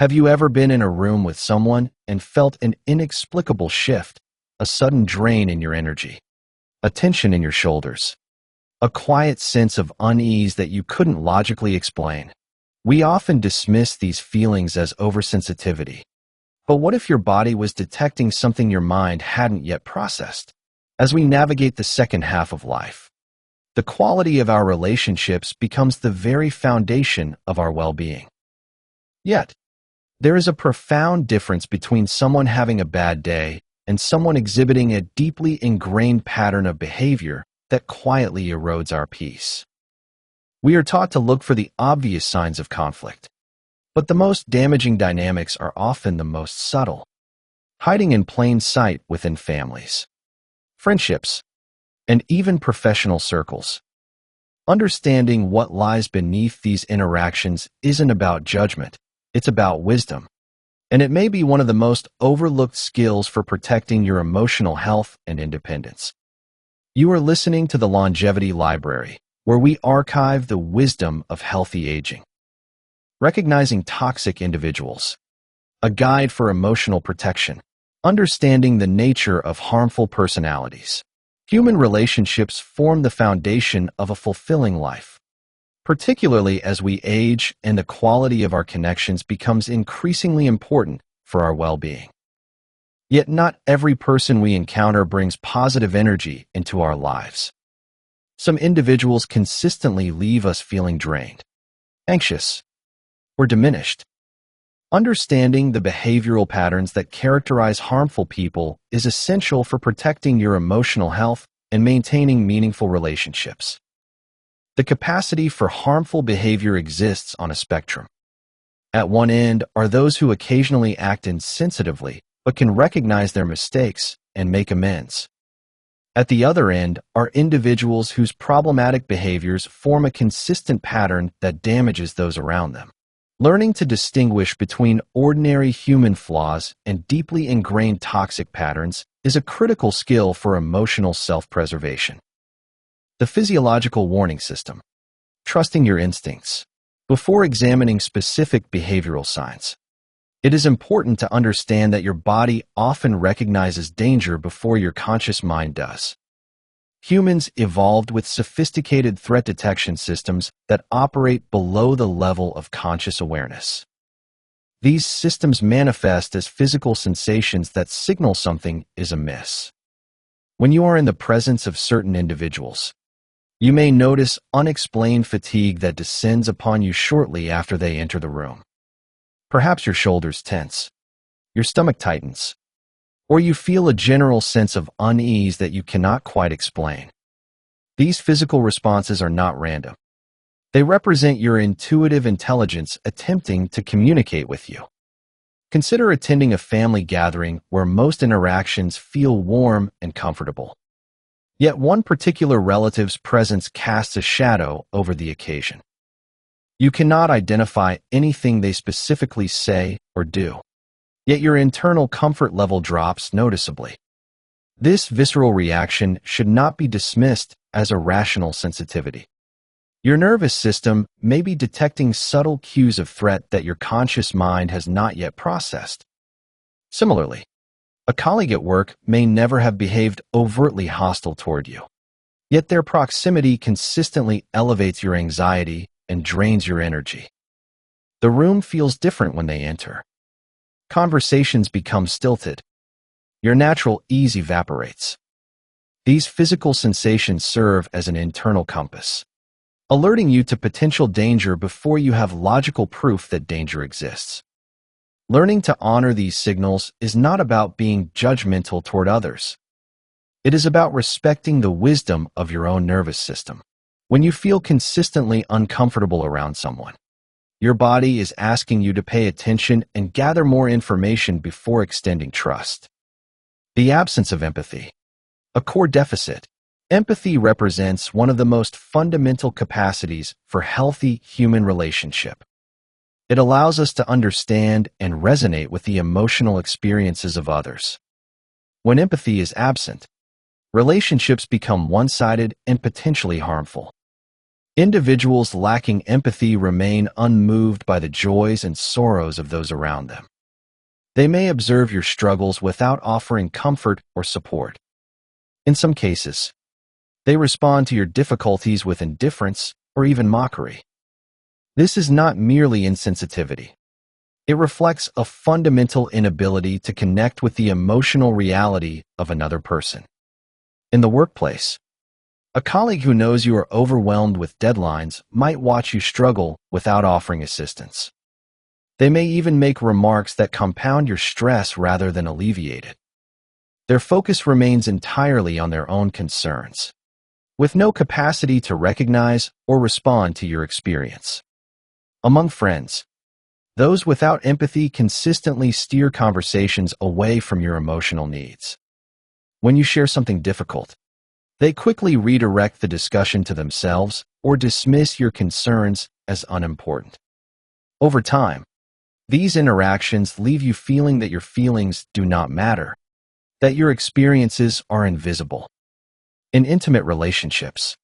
Have you ever been in a room with someone and felt an inexplicable shift, a sudden drain in your energy, a tension in your shoulders, a quiet sense of unease that you couldn't logically explain? We often dismiss these feelings as oversensitivity. But what if your body was detecting something your mind hadn't yet processed? As we navigate the second half of life, the quality of our relationships becomes the very foundation of our well-being. Yet, there is a profound difference between someone having a bad day and someone exhibiting a deeply ingrained pattern of behavior that quietly erodes our peace. We are taught to look for the obvious signs of conflict, but the most damaging dynamics are often the most subtle, hiding in plain sight within families, friendships, and even professional circles. Understanding what lies beneath these interactions isn't about judgment, it's about wisdom. And it may be one of the most overlooked skills for protecting your emotional health and independence. You are listening to the Longevity Library, where we archive the wisdom of healthy aging. Recognizing toxic individuals, a guide for emotional protection, understanding the nature of harmful personalities. Human relationships form the foundation of a fulfilling life, particularly as we age and the quality of our connections becomes increasingly important for our well-being. Yet not every person we encounter brings positive energy into our lives. Some individuals consistently leave us feeling drained, anxious, or diminished. Understanding the behavioral patterns that characterize harmful people is essential for protecting your emotional health and maintaining meaningful relationships. The capacity for harmful behavior exists on a spectrum. At one end are those who occasionally act insensitively but can recognize their mistakes and make amends. At the other end are individuals whose problematic behaviors form a consistent pattern that damages those around them. Learning to distinguish between ordinary human flaws and deeply ingrained toxic patterns is a critical skill for emotional self-preservation. The physiological warning system. Trusting your instincts. Before examining specific behavioral signs, it is important to understand that your body often recognizes danger before your conscious mind does. Humans evolved with sophisticated threat detection systems that operate below the level of conscious awareness. These systems manifest as physical sensations that signal something is amiss. When you are in the presence of certain individuals, you may notice unexplained fatigue that descends upon you shortly after they enter the room. Perhaps your shoulders tense, your stomach tightens, or you feel a general sense of unease that you cannot quite explain. These physical responses are not random. They represent your intuitive intelligence attempting to communicate with you. Consider attending a family gathering where most interactions feel warm and comfortable. Yet one particular relative's presence casts a shadow over the occasion. You cannot identify anything they specifically say or do, yet your internal comfort level drops noticeably. This visceral reaction should not be dismissed as a rational sensitivity. Your nervous system may be detecting subtle cues of threat that your conscious mind has not yet processed. Similarly, a colleague at work may never have behaved overtly hostile toward you, yet their proximity consistently elevates your anxiety and drains your energy. The room feels different when they enter. Conversations become stilted. Your natural ease evaporates. These physical sensations serve as an internal compass, alerting you to potential danger before you have logical proof that danger exists. Learning to honor these signals is not about being judgmental toward others. It is about respecting the wisdom of your own nervous system. When you feel consistently uncomfortable around someone, your body is asking you to pay attention and gather more information before extending trust. The absence of empathy. A core deficit. Empathy represents one of the most fundamental capacities for healthy human relationship. It allows us to understand and resonate with the emotional experiences of others. When empathy is absent, relationships become one-sided and potentially harmful. Individuals lacking empathy remain unmoved by the joys and sorrows of those around them. They may observe your struggles without offering comfort or support. In some cases, they respond to your difficulties with indifference or even mockery. This is not merely insensitivity. It reflects a fundamental inability to connect with the emotional reality of another person. In the workplace, a colleague who knows you are overwhelmed with deadlines might watch you struggle without offering assistance. They may even make remarks that compound your stress rather than alleviate it. Their focus remains entirely on their own concerns, with no capacity to recognize or respond to your experience. Among friends, those without empathy consistently steer conversations away from your emotional needs. When you share something difficult, they quickly redirect the discussion to themselves or dismiss your concerns as unimportant. Over time, these interactions leave you feeling that your feelings do not matter, that your experiences are invisible. In intimate relationships,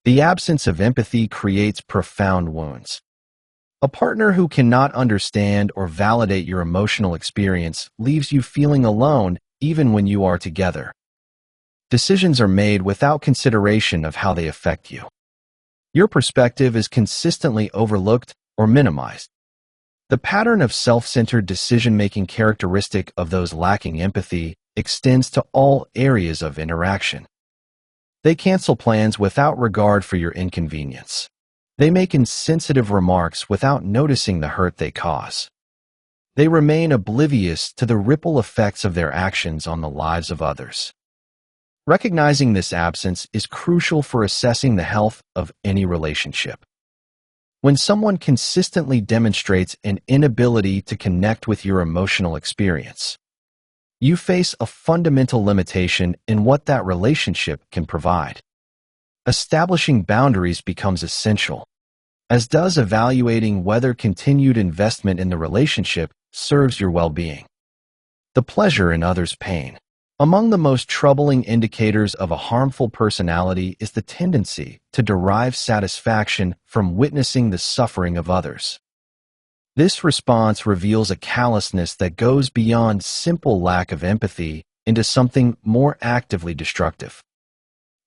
the absence of empathy creates profound wounds. A partner who cannot understand or validate your emotional experience leaves you feeling alone even when you are together. Decisions are made without consideration of how they affect you. Your perspective is consistently overlooked or minimized. The pattern of self-centered decision-making characteristic of those lacking empathy extends to all areas of interaction. They cancel plans without regard for your inconvenience. They make insensitive remarks without noticing the hurt they cause. They remain oblivious to the ripple effects of their actions on the lives of others. Recognizing this absence is crucial for assessing the health of any relationship. When someone consistently demonstrates an inability to connect with your emotional experience, you face a fundamental limitation in what that relationship can provide. Establishing boundaries becomes essential, as does evaluating whether continued investment in the relationship serves your well-being. The pleasure in others' pain. Among the most troubling indicators of a harmful personality is the tendency to derive satisfaction from witnessing the suffering of others. This response reveals a callousness that goes beyond simple lack of empathy into something more actively destructive.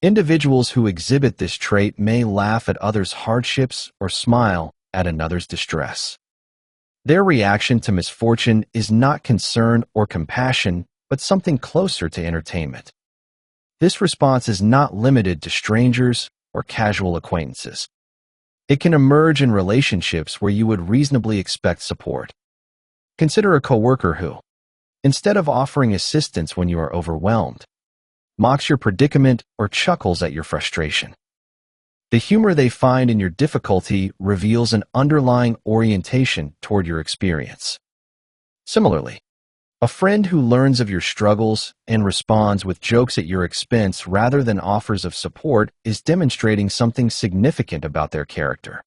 Individuals who exhibit this trait may laugh at others' hardships or smile at another's distress. Their reaction to misfortune is not concern or compassion, but something closer to entertainment. This response is not limited to strangers or casual acquaintances. It can emerge in relationships where you would reasonably expect support. Consider a coworker who, instead of offering assistance when you are overwhelmed, mocks your predicament or chuckles at your frustration. The humor they find in your difficulty reveals an underlying orientation toward your experience. Similarly, a friend who learns of your struggles and responds with jokes at your expense rather than offers of support is demonstrating something significant about their character.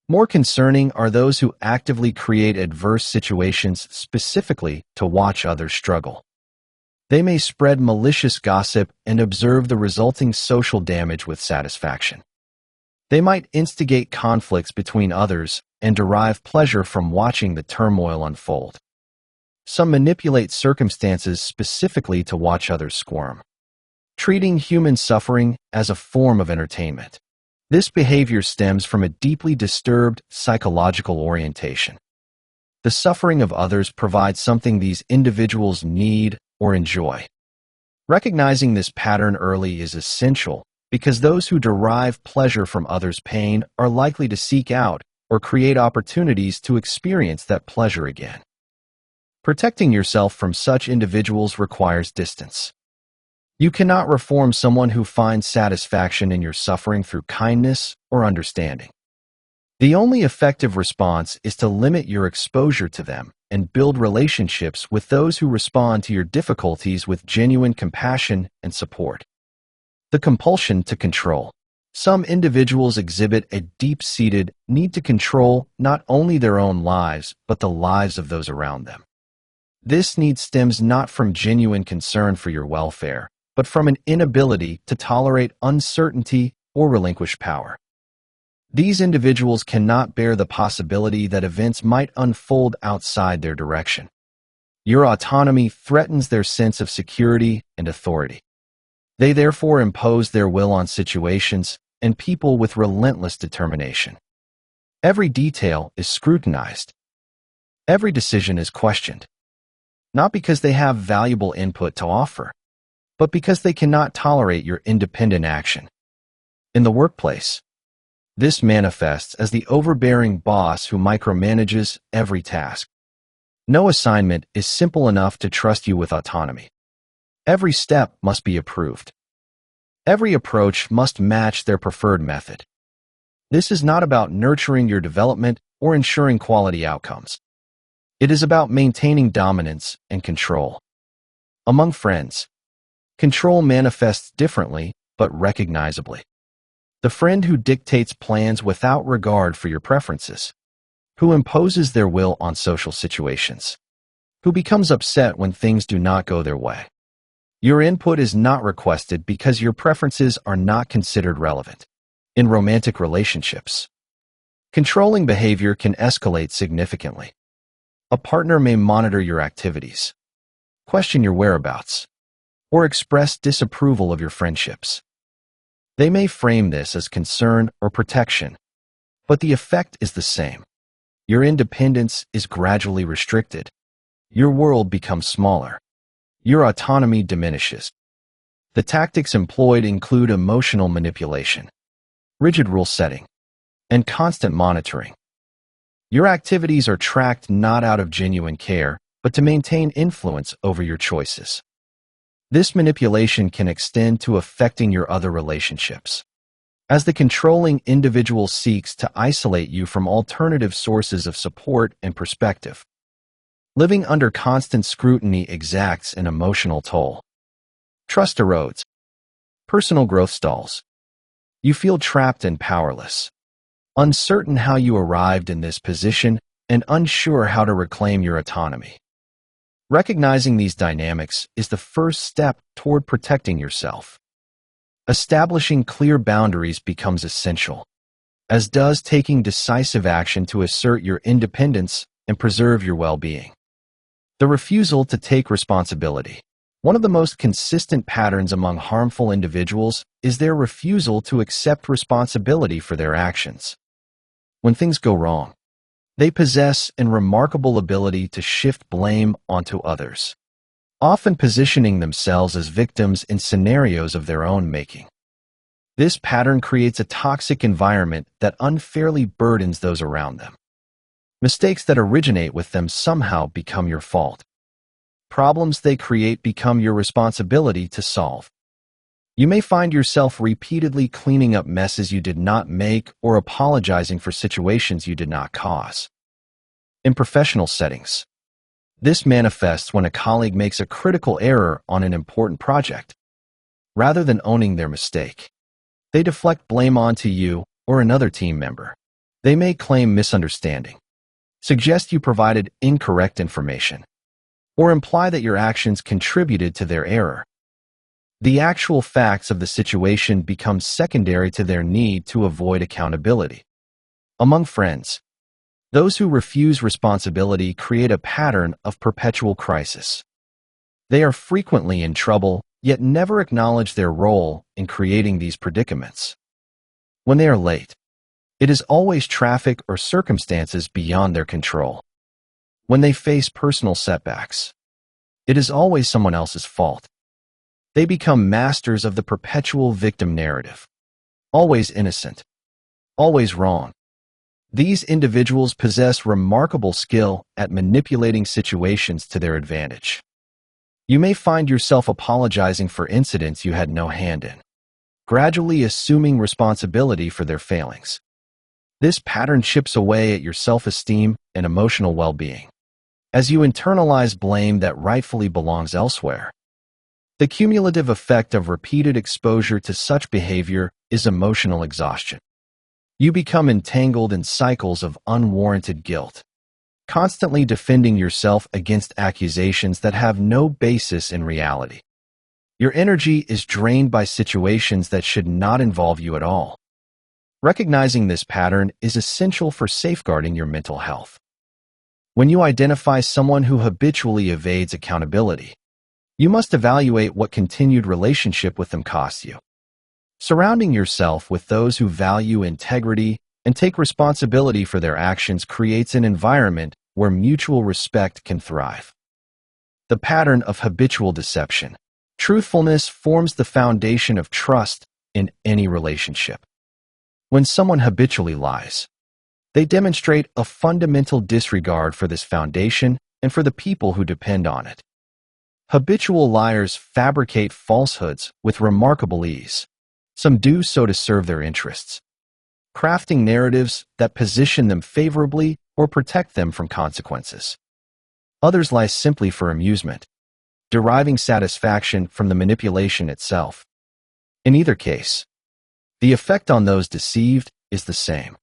More concerning are those who actively create adverse situations specifically to watch others struggle. They may spread malicious gossip and observe the resulting social damage with satisfaction. They might instigate conflicts between others and derive pleasure from watching the turmoil unfold. Some manipulate circumstances specifically to watch others squirm, treating human suffering as a form of entertainment. This behavior stems from a deeply disturbed psychological orientation. The suffering of others provides something these individuals need or enjoy. Recognizing this pattern early is essential because those who derive pleasure from others' pain are likely to seek out or create opportunities to experience that pleasure again. Protecting yourself from such individuals requires distance. You cannot reform someone who finds satisfaction in your suffering through kindness or understanding. The only effective response is to limit your exposure to them and build relationships with those who respond to your difficulties with genuine compassion and support. The compulsion to control. Some individuals exhibit a deep-seated need to control not only their own lives, but the lives of those around them. This need stems not from genuine concern for your welfare, but from an inability to tolerate uncertainty or relinquish power. These individuals cannot bear the possibility that events might unfold outside their direction. Your autonomy threatens their sense of security and authority. They therefore impose their will on situations and people with relentless determination. Every detail is scrutinized. Every decision is questioned, not because they have valuable input to offer, but because they cannot tolerate your independent action. In the workplace, this manifests as the overbearing boss who micromanages every task. No assignment is simple enough to trust you with autonomy. Every step must be approved. Every approach must match their preferred method. This is not about nurturing your development or ensuring quality outcomes. It is about maintaining dominance and control. Among friends, control manifests differently but recognizably. The friend who dictates plans without regard for your preferences, who imposes their will on social situations, who becomes upset when things do not go their way. Your input is not requested because your preferences are not considered relevant. In romantic relationships, controlling behavior can escalate significantly. A partner may monitor your activities, question your whereabouts, or express disapproval of your friendships. They may frame this as concern or protection, but the effect is the same. Your independence is gradually restricted. Your world becomes smaller. Your autonomy diminishes. The tactics employed include emotional manipulation, rigid rule setting, and constant monitoring. Your activities are tracked not out of genuine care, but to maintain influence over your choices. This manipulation can extend to affecting your other relationships, as the controlling individual seeks to isolate you from alternative sources of support and perspective. Living under constant scrutiny exacts an emotional toll. Trust erodes. Personal growth stalls. You feel trapped and powerless, uncertain how you arrived in this position and unsure how to reclaim your autonomy. Recognizing these dynamics is the first step toward protecting yourself. Establishing clear boundaries becomes essential, as does taking decisive action to assert your independence and preserve your well-being. The refusal to take responsibility. One of the most consistent patterns among harmful individuals is their refusal to accept responsibility for their actions. When things go wrong, they possess a remarkable ability to shift blame onto others, often positioning themselves as victims in scenarios of their own making. This pattern creates a toxic environment that unfairly burdens those around them. Mistakes that originate with them somehow become your fault. Problems they create become your responsibility to solve. You may find yourself repeatedly cleaning up messes you did not make or apologizing for situations you did not cause. In professional settings, this manifests when a colleague makes a critical error on an important project. Rather than owning their mistake, they deflect blame onto you or another team member. They may claim misunderstanding, suggest you provided incorrect information, or imply that your actions contributed to their error. The actual facts of the situation become secondary to their need to avoid accountability. Among friends, those who refuse responsibility create a pattern of perpetual crisis. They are frequently in trouble, yet never acknowledge their role in creating these predicaments. When they are late, it is always traffic or circumstances beyond their control. When they face personal setbacks, it is always someone else's fault. They become masters of the perpetual victim narrative. Always innocent. Always wrong. These individuals possess remarkable skill at manipulating situations to their advantage. You may find yourself apologizing for incidents you had no hand in, gradually assuming responsibility for their failings. This pattern chips away at your self-esteem and emotional well-being, as you internalize blame that rightfully belongs elsewhere. The cumulative effect of repeated exposure to such behavior is emotional exhaustion. You become entangled in cycles of unwarranted guilt, constantly defending yourself against accusations that have no basis in reality. Your energy is drained by situations that should not involve you at all. Recognizing this pattern is essential for safeguarding your mental health. When you identify someone who habitually evades accountability, you must evaluate what continued relationship with them costs you. Surrounding yourself with those who value integrity and take responsibility for their actions creates an environment where mutual respect can thrive. The pattern of habitual deception. Truthfulness forms the foundation of trust in any relationship. When someone habitually lies, they demonstrate a fundamental disregard for this foundation and for the people who depend on it. Habitual liars fabricate falsehoods with remarkable ease. Some do so to serve their interests, crafting narratives that position them favorably or protect them from consequences. Others lie simply for amusement, deriving satisfaction from the manipulation itself. In either case, the effect on those deceived is the same.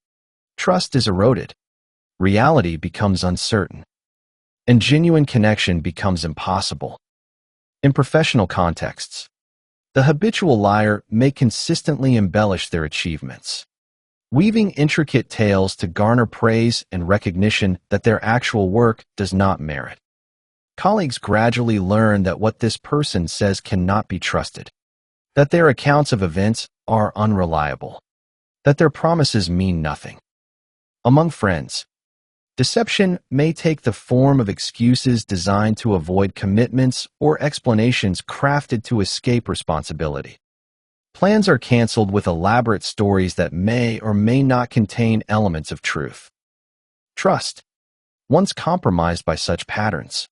Trust is eroded, reality becomes uncertain, and genuine connection becomes impossible. In professional contexts, the habitual liar may consistently embellish their achievements, weaving intricate tales to garner praise and recognition that their actual work does not merit. Colleagues gradually learn that what this person says cannot be trusted, that their accounts of events are unreliable, that their promises mean nothing. Among friends, deception may take the form of excuses designed to avoid commitments or explanations crafted to escape responsibility. Plans are canceled with elaborate stories that may or may not contain elements of truth. Trust, once compromised by such patterns,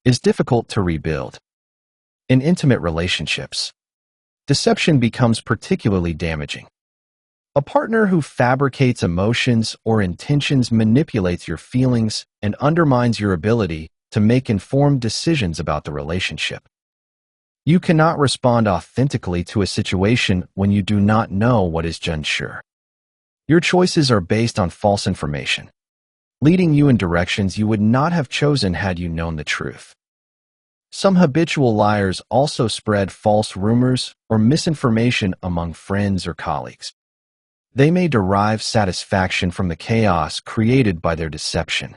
is difficult to rebuild. In intimate relationships, deception becomes particularly damaging. A partner who fabricates emotions or intentions manipulates your feelings and undermines your ability to make informed decisions about the relationship. You cannot respond authentically to a situation when you do not know what is unsure. Your choices are based on false information, leading you in directions you would not have chosen had you known the truth. Some habitual liars also spread false rumors or misinformation among friends or colleagues. They may derive satisfaction from the chaos created by their deception,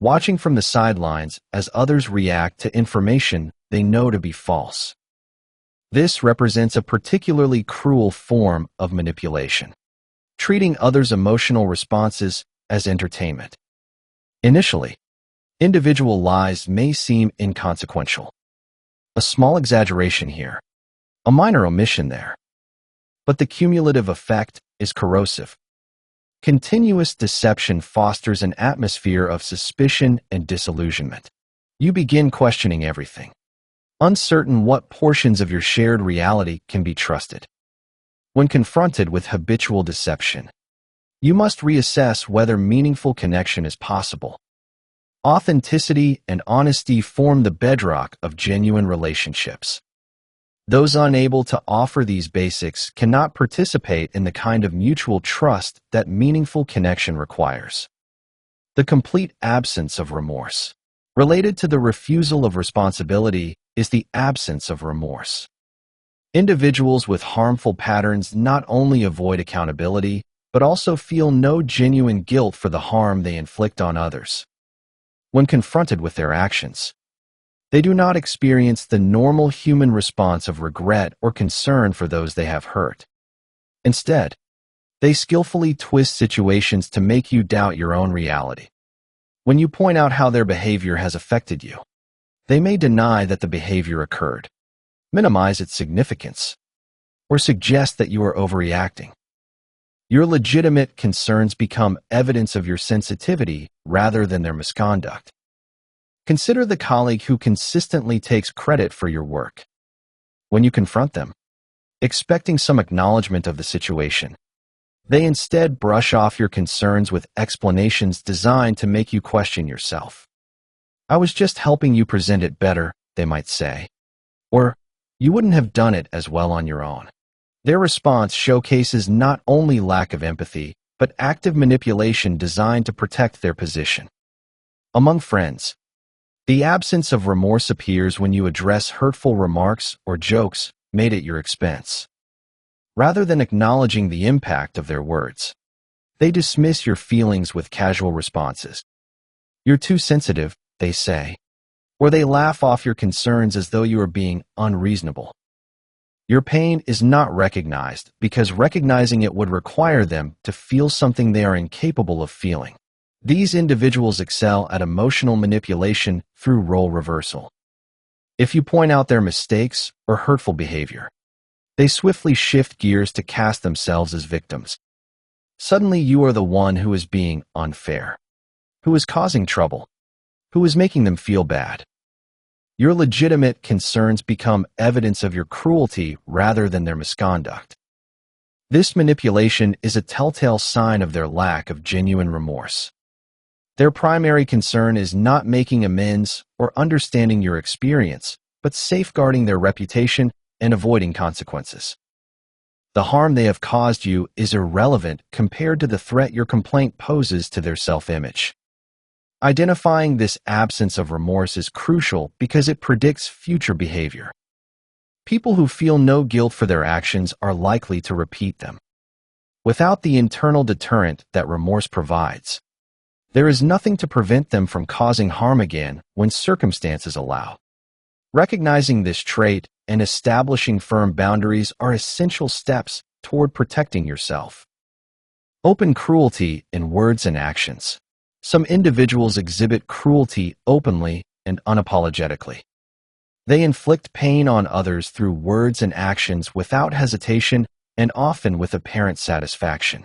watching from the sidelines as others react to information they know to be false. This represents a particularly cruel form of manipulation, treating others' emotional responses as entertainment. Initially, individual lies may seem inconsequential. A small exaggeration here, a minor omission there. But the cumulative effect is corrosive. Continuous deception fosters an atmosphere of suspicion and disillusionment. You begin questioning everything, uncertain what portions of your shared reality can be trusted. When confronted with habitual deception, you must reassess whether meaningful connection is possible. Authenticity and honesty form the bedrock of genuine relationships. Those unable to offer these basics cannot participate in the kind of mutual trust that meaningful connection requires. The complete absence of remorse. Related to the refusal of responsibility is the absence of remorse. Individuals with harmful patterns not only avoid accountability, but also feel no genuine guilt for the harm they inflict on others. When confronted with their actions, they do not experience the normal human response of regret or concern for those they have hurt. Instead, they skillfully twist situations to make you doubt your own reality. When you point out how their behavior has affected you, they may deny that the behavior occurred, minimize its significance, or suggest that you are overreacting. Your legitimate concerns become evidence of your sensitivity rather than their misconduct. Consider the colleague who consistently takes credit for your work. When you confront them, expecting some acknowledgement of the situation, they instead brush off your concerns with explanations designed to make you question yourself. "I was just helping you present it better," they might say. Or, "You wouldn't have done it as well on your own." Their response showcases not only lack of empathy, but active manipulation designed to protect their position. Among friends, the absence of remorse appears when you address hurtful remarks or jokes made at your expense. rather than acknowledging the impact of their words. They dismiss your feelings with casual responses. "You're too sensitive," they say, or they laugh off your concerns as though you are being unreasonable. Your pain is not recognized because recognizing it would require them to feel something they are incapable of feeling. These individuals excel at emotional manipulation through role reversal. If you point out their mistakes or hurtful behavior, they swiftly shift gears to cast themselves as victims. Suddenly you are the one who is being unfair, who is causing trouble, who is making them feel bad. Your legitimate concerns become evidence of your cruelty rather than their misconduct. This manipulation is a telltale sign of their lack of genuine remorse. Their primary concern is not making amends or understanding your experience, but safeguarding their reputation and avoiding consequences. The harm they have caused you is irrelevant compared to the threat your complaint poses to their self-image. Identifying this absence of remorse is crucial because it predicts future behavior. People who feel no guilt for their actions are likely to repeat them. Without the internal deterrent that remorse provides, there is nothing to prevent them from causing harm again when circumstances allow. Recognizing this trait and establishing firm boundaries are essential steps toward protecting yourself. Open cruelty in words and actions. Some individuals exhibit cruelty openly and unapologetically. They inflict pain on others through words and actions without hesitation and often with apparent satisfaction.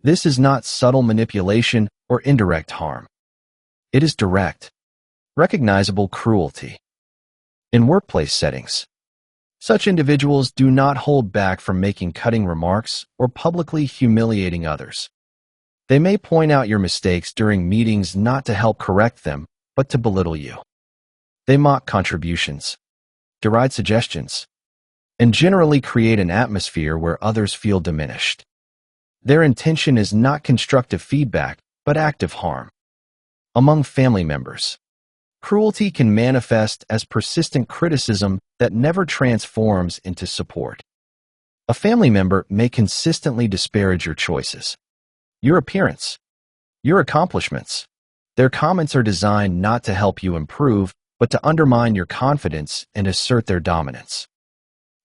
This is not subtle manipulation or indirect harm. It is direct, recognizable cruelty. In workplace settings, such individuals do not hold back from making cutting remarks or publicly humiliating others. They may point out your mistakes during meetings not to help correct them, but to belittle you. They mock contributions, deride suggestions, and generally create an atmosphere where others feel diminished. Their intention is not constructive feedback, but active harm. Among family members, cruelty can manifest as persistent criticism that never transforms into support. A family member may consistently disparage your choices, your appearance, your accomplishments. Their comments are designed not to help you improve, but to undermine your confidence and assert their dominance.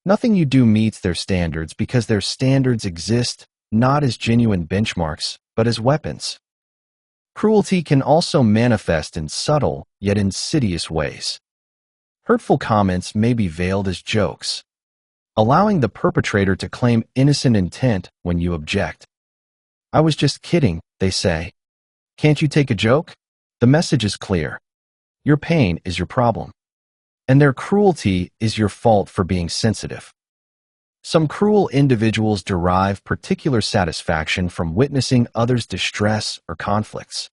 Nothing you do meets their standards because their standards exist not as genuine benchmarks, but as weapons. Cruelty can also manifest in subtle, yet insidious ways. Hurtful comments may be veiled as jokes, allowing the perpetrator to claim innocent intent when you object. "I was just kidding," they say. "Can't you take a joke?" The message is clear. Your pain is your problem, and their cruelty is your fault for being sensitive. Some cruel individuals derive particular satisfaction from witnessing others' distress or conflicts.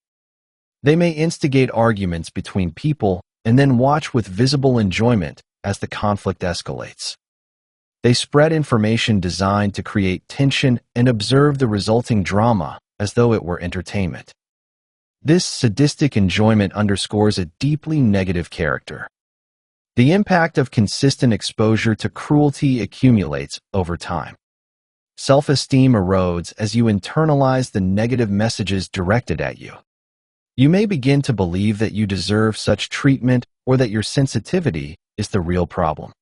They may instigate arguments between people and then watch with visible enjoyment as the conflict escalates. They spread information designed to create tension and observe the resulting drama as though it were entertainment. This sadistic enjoyment underscores a deeply negative character. The impact of consistent exposure to cruelty accumulates over time. Self-esteem erodes as you internalize the negative messages directed at you. You may begin to believe that you deserve such treatment or that your sensitivity is the real problem.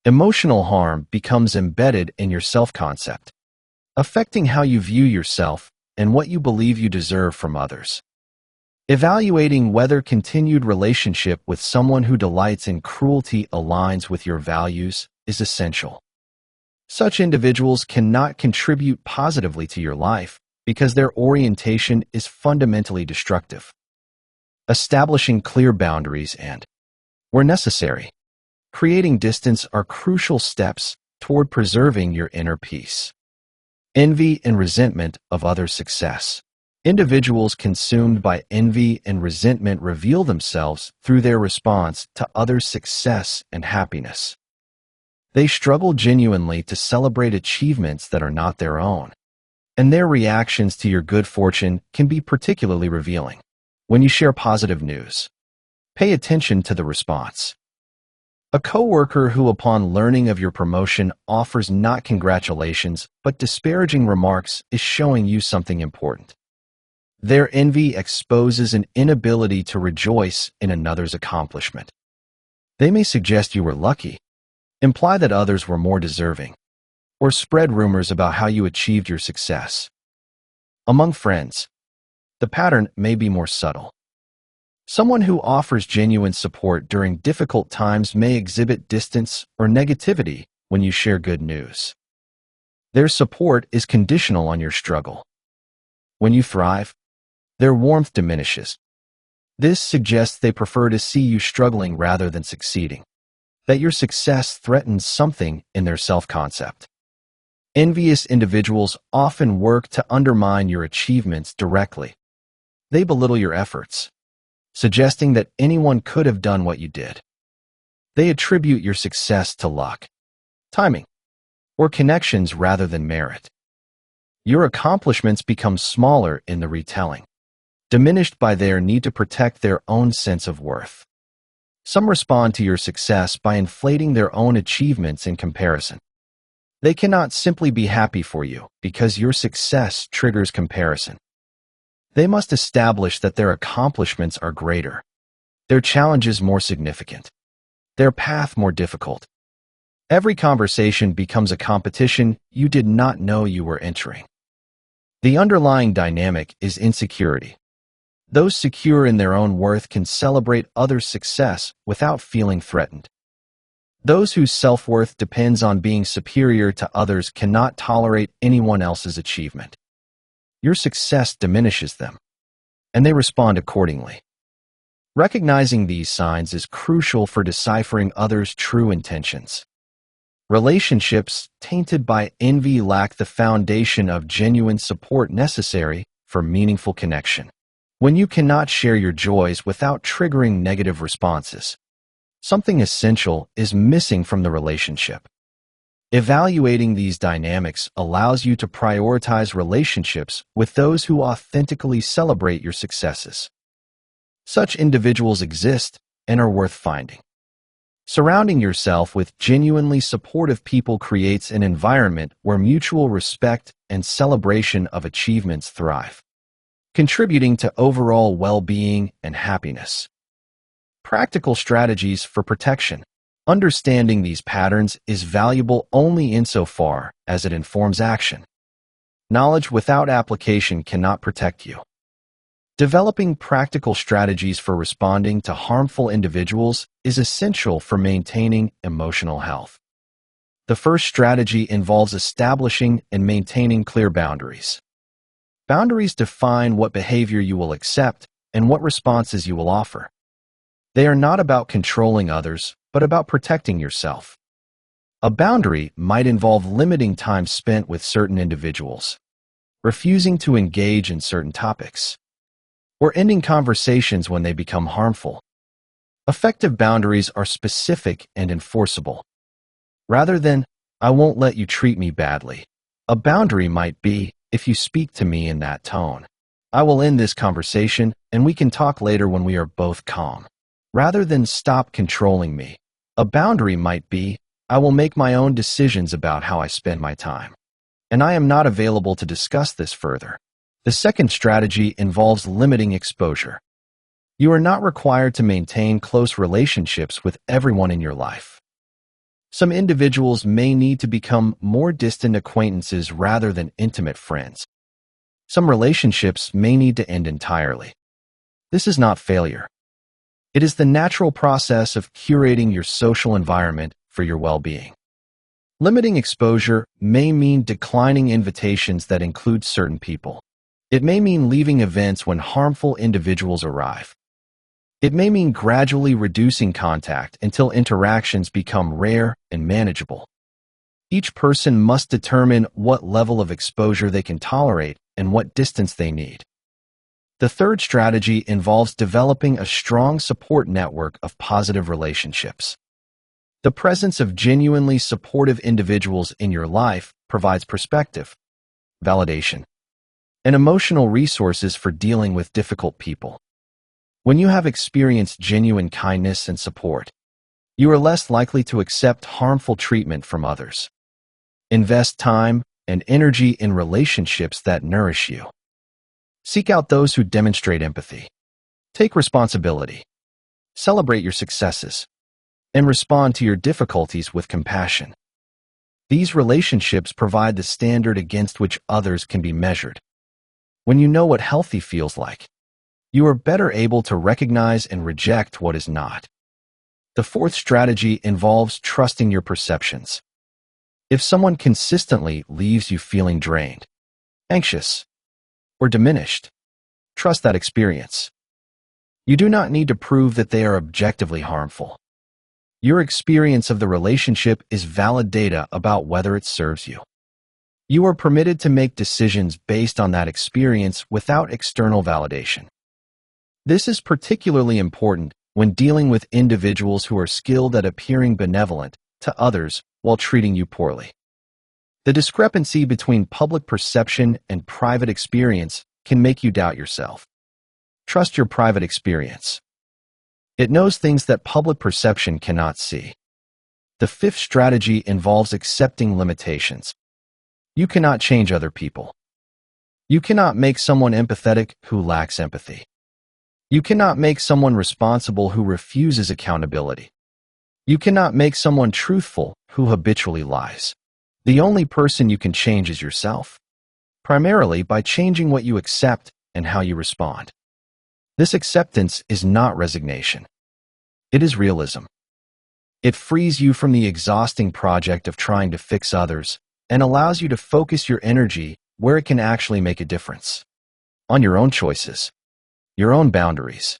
Emotional harm becomes embedded in your self-concept, affecting how you view yourself and what you believe you deserve from others. Evaluating whether continued relationship with someone who delights in cruelty aligns with your values is essential. Such individuals cannot contribute positively to your life because their orientation is fundamentally destructive. Establishing clear boundaries and, where necessary, creating distance are crucial steps toward preserving your inner peace. Envy and resentment of others' success. Individuals consumed by envy and resentment reveal themselves through their response to others' success and happiness. They struggle genuinely to celebrate achievements that are not their own, and their reactions to your good fortune can be particularly revealing. When you share positive news, pay attention to the response. A coworker who, upon learning of your promotion, offers not congratulations, but disparaging remarks is showing you something important. Their envy exposes an inability to rejoice in another's accomplishment. They may suggest you were lucky, imply that others were more deserving, or spread rumors about how you achieved your success. Among friends, the pattern may be more subtle. Someone who offers genuine support during difficult times may exhibit distance or negativity when you share good news. Their support is conditional on your struggle. When you thrive, their warmth diminishes. This suggests they prefer to see you struggling rather than succeeding, that your success threatens something in their self-concept. Envious individuals often work to undermine your achievements directly. They belittle your efforts, suggesting that anyone could have done what you did. They attribute your success to luck, timing, or connections rather than merit. Your accomplishments become smaller in the retelling, diminished by their need to protect their own sense of worth. Some respond to your success by inflating their own achievements in comparison. They cannot simply be happy for you because your success triggers comparison. They must establish that their accomplishments are greater, their challenges more significant, their path more difficult. Every conversation becomes a competition you did not know you were entering. The underlying dynamic is insecurity. Those secure in their own worth can celebrate others' success without feeling threatened. Those whose self-worth depends on being superior to others cannot tolerate anyone else's achievement. Your success diminishes them, and they respond accordingly. Recognizing these signs is crucial for deciphering others' true intentions. Relationships tainted by envy lack the foundation of genuine support necessary for meaningful connection. When you cannot share your joys without triggering negative responses, something essential is missing from the relationship. Evaluating these dynamics allows you to prioritize relationships with those who authentically celebrate your successes. Such individuals exist and are worth finding. Surrounding yourself with genuinely supportive people creates an environment where mutual respect and celebration of achievements thrive, contributing to overall well-being and happiness. Practical strategies for protection. Understanding these patterns is valuable only insofar as it informs action. Knowledge without application cannot protect you. Developing practical strategies for responding to harmful individuals is essential for maintaining emotional health. The first strategy involves establishing and maintaining clear boundaries. Boundaries define what behavior you will accept and what responses you will offer. They are not about controlling others, but about protecting yourself. A boundary might involve limiting time spent with certain individuals, refusing to engage in certain topics, or ending conversations when they become harmful. Effective boundaries are specific and enforceable. Rather than, "I won't let you treat me badly," a boundary might be, "If you speak to me in that tone, I will end this conversation and we can talk later when we are both calm." Rather than, "Stop controlling me," a boundary might be, "I will make my own decisions about how I spend my time, and I am not available to discuss this further." The second strategy involves limiting exposure. You are not required to maintain close relationships with everyone in your life. Some individuals may need to become more distant acquaintances rather than intimate friends. Some relationships may need to end entirely. This is not failure. It is the natural process of curating your social environment for your well-being. Limiting exposure may mean declining invitations that include certain people. It may mean leaving events when harmful individuals arrive. It may mean gradually reducing contact until interactions become rare and manageable. Each person must determine what level of exposure they can tolerate and what distance they need. The third strategy involves developing a strong support network of positive relationships. The presence of genuinely supportive individuals in your life provides perspective, validation, and emotional resources for dealing with difficult people. When you have experienced genuine kindness and support, You are less likely to accept harmful treatment from others. Invest time and energy in relationships that nourish you. Seek out those who demonstrate empathy. Take responsibility. Celebrate your successes. And respond to your difficulties with compassion. These relationships provide the standard against which others can be measured. When you know what healthy feels like, you are better able to recognize and reject what is not. The fourth strategy involves trusting your perceptions. If someone consistently leaves you feeling drained, anxious, or diminished, trust that experience. You do not need to prove that they are objectively harmful. Your experience of the relationship is valid data about whether it serves you. You are permitted to make decisions based on that experience without external validation. This is particularly important when dealing with individuals who are skilled at appearing benevolent to others while treating you poorly. The discrepancy between public perception and private experience can make you doubt yourself. Trust your private experience. It knows things that public perception cannot see. The fifth strategy involves accepting limitations. You cannot change other people. You cannot make someone empathetic who lacks empathy. You cannot make someone responsible who refuses accountability. You cannot make someone truthful who habitually lies. The only person you can change is yourself, primarily by changing what you accept and how you respond. This acceptance is not resignation. It is realism. It frees you from the exhausting project of trying to fix others and allows you to focus your energy where it can actually make a difference. On your own choices, your own boundaries,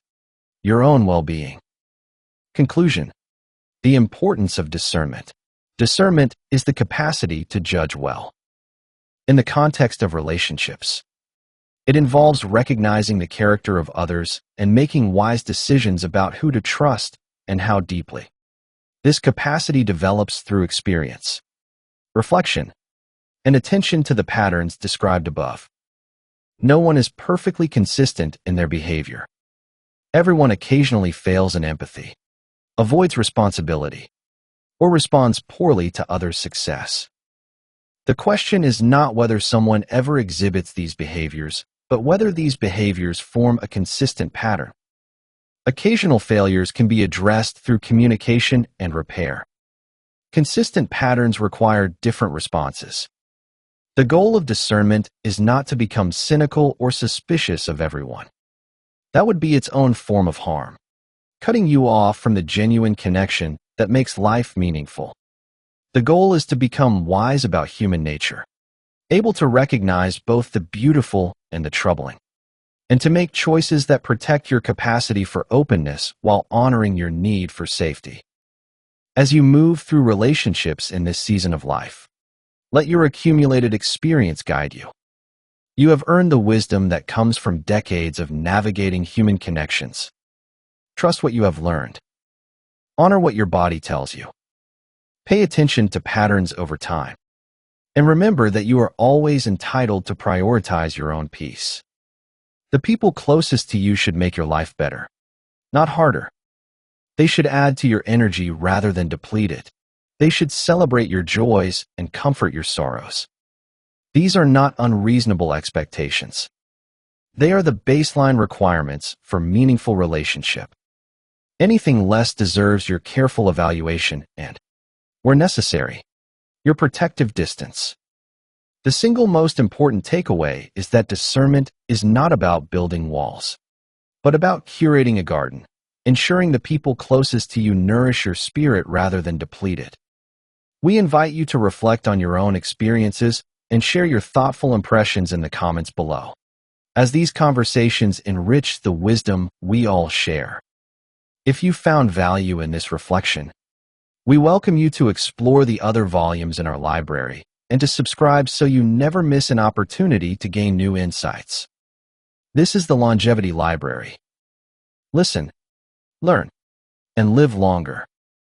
your own well-being. Conclusion: the importance of discernment. Discernment is the capacity to judge well. In the context of relationships, it involves recognizing the character of others and making wise decisions about who to trust and how deeply. This capacity develops through experience, reflection, and attention to the patterns described above. No one is perfectly consistent in their behavior. Everyone occasionally fails in empathy, avoids responsibility, or responds poorly to others' success. The question is not whether someone ever exhibits these behaviors, but whether these behaviors form a consistent pattern. Occasional failures can be addressed through communication and repair. Consistent patterns require different responses. The goal of discernment is not to become cynical or suspicious of everyone. That would be its own form of harm, cutting you off from the genuine connection that makes life meaningful. The goal is to become wise about human nature, able to recognize both the beautiful and the troubling, and to make choices that protect your capacity for openness while honoring your need for safety. As you move through relationships in this season of life, let your accumulated experience guide you. You have earned the wisdom that comes from decades of navigating human connections. Trust what you have learned. Honor what your body tells you. Pay attention to patterns over time. And remember that you are always entitled to prioritize your own peace. The people closest to you should make your life better, not harder. They should add to your energy rather than deplete it. They should celebrate your joys and comfort your sorrows. These are not unreasonable expectations. They are the baseline requirements for meaningful relationship. Anything less deserves your careful evaluation and, where necessary, your protective distance. The single most important takeaway is that discernment is not about building walls, but about curating a garden, ensuring the people closest to you nourish your spirit rather than deplete it. We invite you to reflect on your own experiences and share your thoughtful impressions in the comments below, as these conversations enrich the wisdom we all share. If you found value in this reflection, we welcome you to explore the other volumes in our library and to subscribe so you never miss an opportunity to gain new insights. This is the Longevity Library. Listen, learn, and live longer.